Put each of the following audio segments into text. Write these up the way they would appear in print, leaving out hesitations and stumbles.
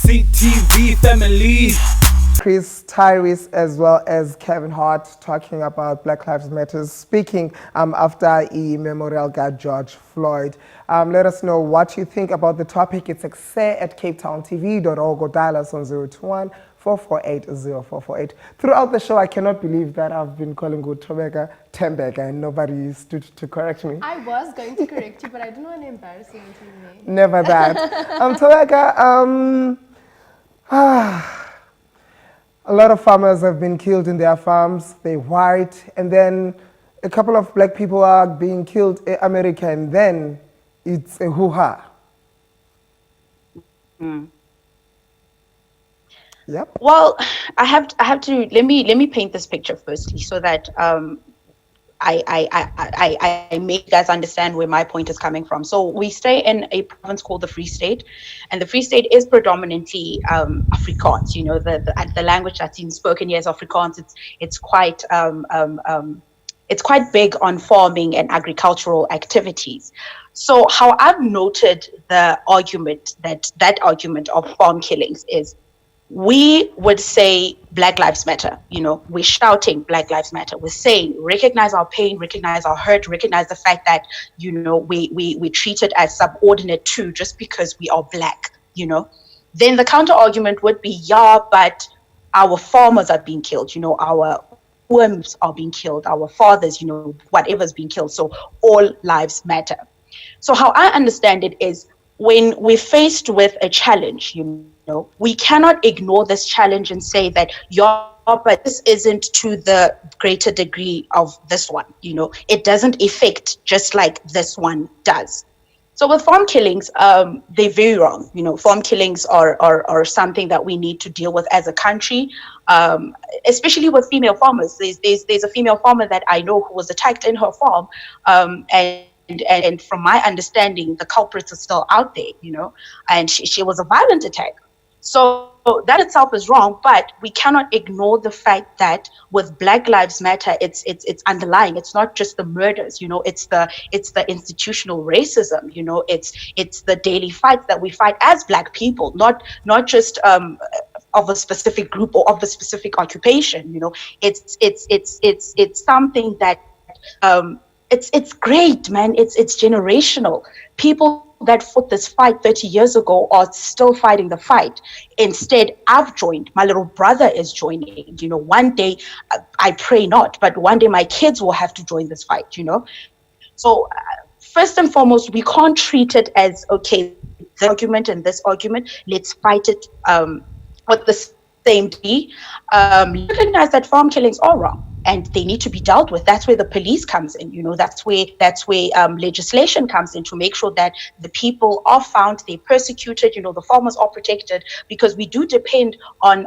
EKSE TV family. Chris Tyrese as well as Kevin Hart talking about Black Lives Matter, speaking after a memorial guard George Floyd. Let us know what you think about the topic. It's EKSE at capetowntv.org or dial us on 021 448 0448. Throughout the show, I cannot believe that I've been calling good Tobeka Tembeka and nobody stood to correct me. I was going to correct you, but I didn't want to embarrass you until me. Never that. Tobeka, a lot of farmers have been killed in their farms. They're white, and then a couple of black people are being killed in America, and then it's a hoo-ha. Yep. Well, I have to let me paint this picture firstly, so that I make you guys understand where my point is coming from. So we stay in a province called the Free State, and the Free State is predominantly Afrikaans. You know, the language that's being spoken here is Afrikaans. It's quite big on farming and agricultural activities. So how I've noted the argument that argument of farm killings is, we would say Black Lives Matter. You know, we're shouting Black Lives Matter. We're saying recognize our pain, recognize our hurt, recognize the fact that, you know, we treated as subordinate to just because we are black. You know, then the counter argument would be, yeah, but our farmers are being killed. You know, our worms are being killed. Our fathers, you know, whatever's being killed. So all lives matter. So how I understand it is, when we're faced with a challenge, you know, we cannot ignore this challenge and say that, yeah, but this isn't to the greater degree of this one. You know, it doesn't affect just like this one does. So with farm killings, they're very wrong. You know, farm killings are something that we need to deal with as a country, especially with female farmers. There's a female farmer that I know who was attacked in her farm, and from my understanding, the culprits are still out there, you know, and she was a violent attack. So that itself is wrong, but we cannot ignore the fact that with Black Lives Matter, it's underlying. It's not just the murders, you know, it's the institutional racism, you know, it's the daily fights that we fight as Black people, not just of a specific group or of a specific occupation, you know. It's something that it's great, man. It's generational. People that fought this fight 30 years ago are still fighting the fight. Instead, I've joined. My little brother is joining. You know, one day, I pray not, but one day my kids will have to join this fight, you know. So first and foremost, we can't treat it as, okay, the argument and this argument, let's fight it with the same day. Recognize that farm killings are wrong, and they need to be dealt with. That's where the police comes in, you know, that's where legislation comes in, to make sure that the people are found, they're persecuted, you know, the farmers are protected, because we do depend on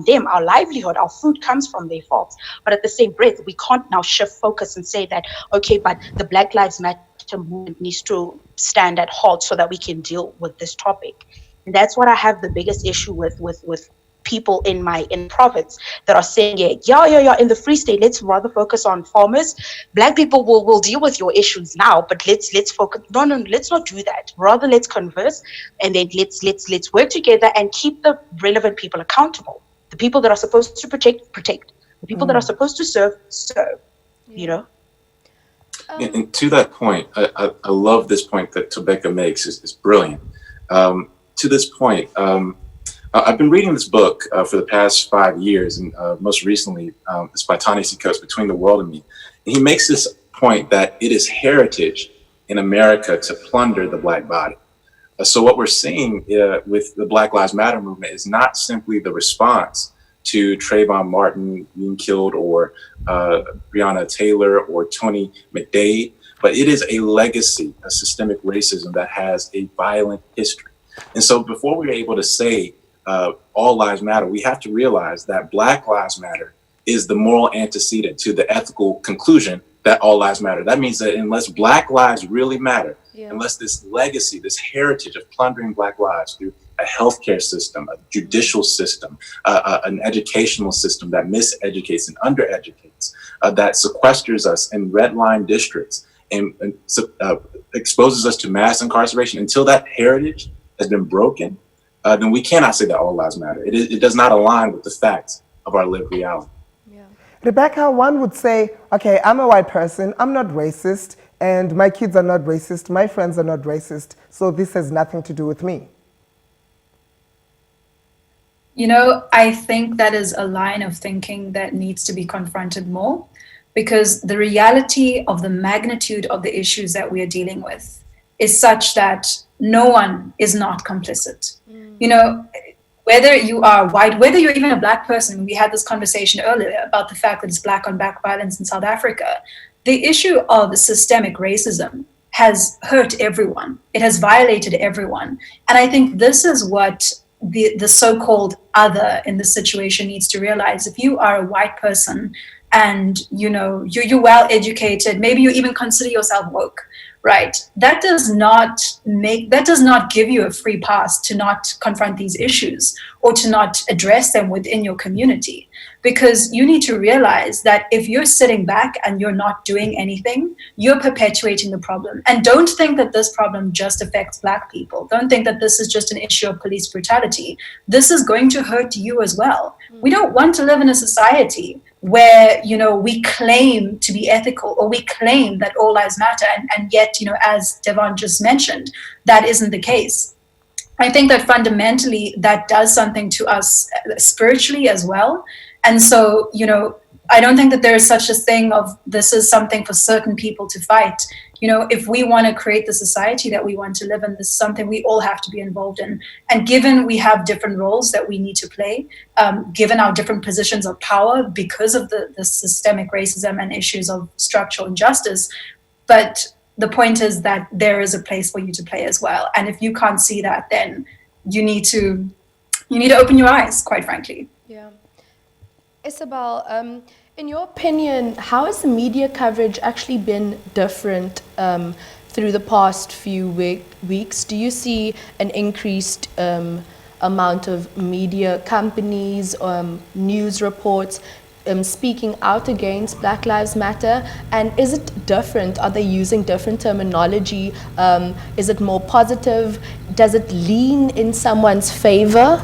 them. Our livelihood, our food comes from their farms. But at the same breath, we can't now shift focus and say that, okay, but the Black Lives Matter movement needs to stand at halt so that we can deal with this topic. And that's what I have the biggest issue with people in province that are saying, yeah, in the Free State, let's rather focus on farmers. Black people will deal with your issues now, but let's focus. No, let's not do that. Rather, let's converse, and then let's work together and keep the relevant people accountable. The people that are supposed to protect. The people that are supposed to serve. You know. And to that point, I love this point that Tobeka makes. Is brilliant. To this point, I've been reading this book for the past 5 years, and most recently, it's by Ta-Nehisi Coates, Between the World and Me. And he makes this point that it is heritage in America to plunder the Black body. So what we're seeing with the Black Lives Matter movement is not simply the response to Trayvon Martin being killed, or Breonna Taylor, or Tony McDade, but it is a legacy of systemic racism that has a violent history. And so before we're able to say all lives matter, we have to realize that Black Lives Matter is the moral antecedent to the ethical conclusion that all lives matter. That means that unless Black lives really matter, unless this legacy, this heritage of plundering Black lives through a healthcare system, a judicial system, an educational system that miseducates and undereducates, that sequesters us in red line districts and exposes us to mass incarceration, until that heritage has been broken, then we cannot say that all lives matter. It does not align with the facts of our lived reality. Rebecca, one would say, okay, I'm a white person, I'm not racist, and my kids are not racist, my friends are not racist, so this has nothing to do with me. You know, I think that is a line of thinking that needs to be confronted more, because the reality of the magnitude of the issues that we are dealing with is such that no one is not complicit. You know, whether you are white, whether you're even a black person, we had this conversation earlier about the fact that it's black on black violence in South Africa. The issue of systemic racism has hurt everyone. It has violated everyone. And I think this is what the so-called other in this situation needs to realize. If you are a white person and you know you're well educated, maybe you even consider yourself woke, right? That does not give you a free pass to not confront these issues or to not address them within your community. Because you need to realize that if you're sitting back and you're not doing anything, you're perpetuating the problem. And don't think that this problem just affects Black people. Don't think that this is just an issue of police brutality. This is going to hurt you as well. We don't want to live in a society where, you know, we claim to be ethical or we claim that all lives matter. And yet, you know, as Devon just mentioned, that isn't the case. I think that fundamentally that does something to us spiritually as well. And so, you know, I don't think that there is such a thing of this is something for certain people to fight. You know, if we want to create the society that we want to live in, this is something we all have to be involved in. And given we have different roles that we need to play, given our different positions of power because of the systemic racism and issues of structural injustice, but the point is that there is a place for you to play as well. And if you can't see that, then you need to open your eyes, quite frankly. Yeah. Isabel, in your opinion, how has the media coverage actually been different through the past few weeks? Do you see an increased amount of media companies, news reports speaking out against Black Lives Matter? And is it different? Are they using different terminology? Is it more positive? Does it lean in someone's favor?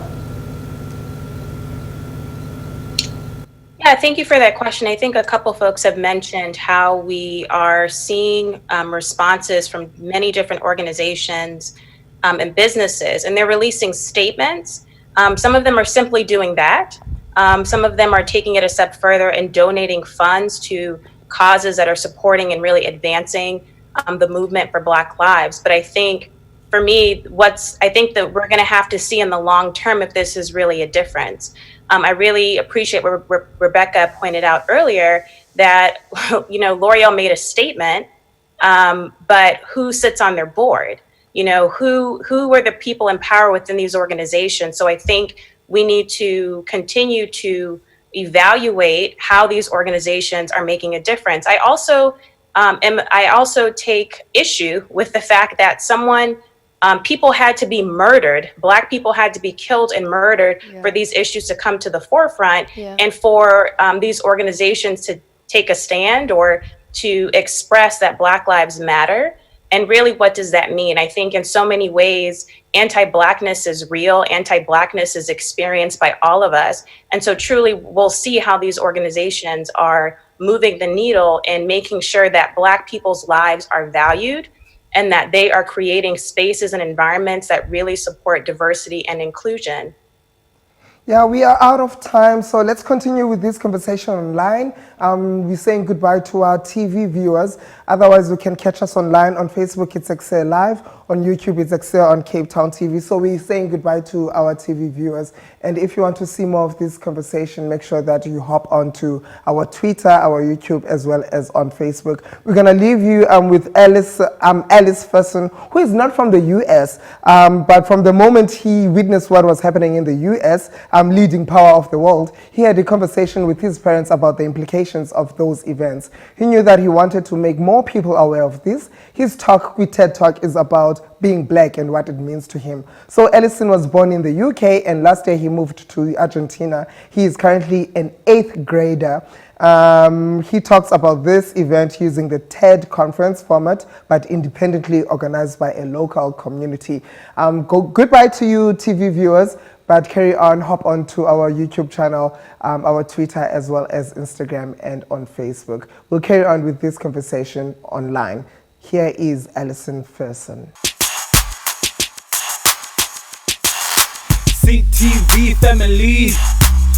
Yeah, thank you for that question. I think a couple folks have mentioned how we are seeing responses from many different organizations and businesses, and they're releasing statements. Some of them are simply doing that. Some of them are taking it a step further and donating funds to causes that are supporting and really advancing the movement for Black lives. But I think for me, I think that we're going to have to see in the long term if this is really a difference. I really appreciate what Rebecca pointed out earlier, that, you know, L'Oreal made a statement, but who sits on their board? You know, who are the people in power within these organizations? So I think we need to continue to evaluate how these organizations are making a difference. I also take issue with the fact that people had to be murdered. Black people had to be killed and murdered for these issues to come to the forefront, and for these organizations to take a stand or to express that Black Lives Matter. And really, what does that mean? I think in so many ways, anti-Blackness is real. Anti-Blackness is experienced by all of us. And so truly, we'll see how these organizations are moving the needle and making sure that Black people's lives are valued, and that they are creating spaces and environments that really support diversity and inclusion. Yeah, we are out of time, so let's continue with this conversation online. We're saying goodbye to our TV viewers. Otherwise, you can catch us online. On Facebook, it's EKSE Live. On YouTube, it's EKSE on Cape Town TV. So we're saying goodbye to our TV viewers. And if you want to see more of this conversation, make sure that you hop onto our Twitter, our YouTube, as well as on Facebook. We're going to leave you with Alice Ferson, who is not from the US, but from the moment he witnessed what was happening in the US, leading power of the world, he had a conversation with his parents about the implications of those events. He knew that he wanted to make more people aware of this. His talk with TED Talk is about being Black and what it means to him. So Ellison was born in the UK, and last year he moved to Argentina. He is currently an 8th grader. He talks about this event using the TED conference format, but independently organized by a local community. Goodbye to you, TV viewers, but carry on, hop on to our YouTube channel, our Twitter, as well as Instagram and on Facebook. We'll carry on with this conversation online. Here is Alison Ferson. CTV family.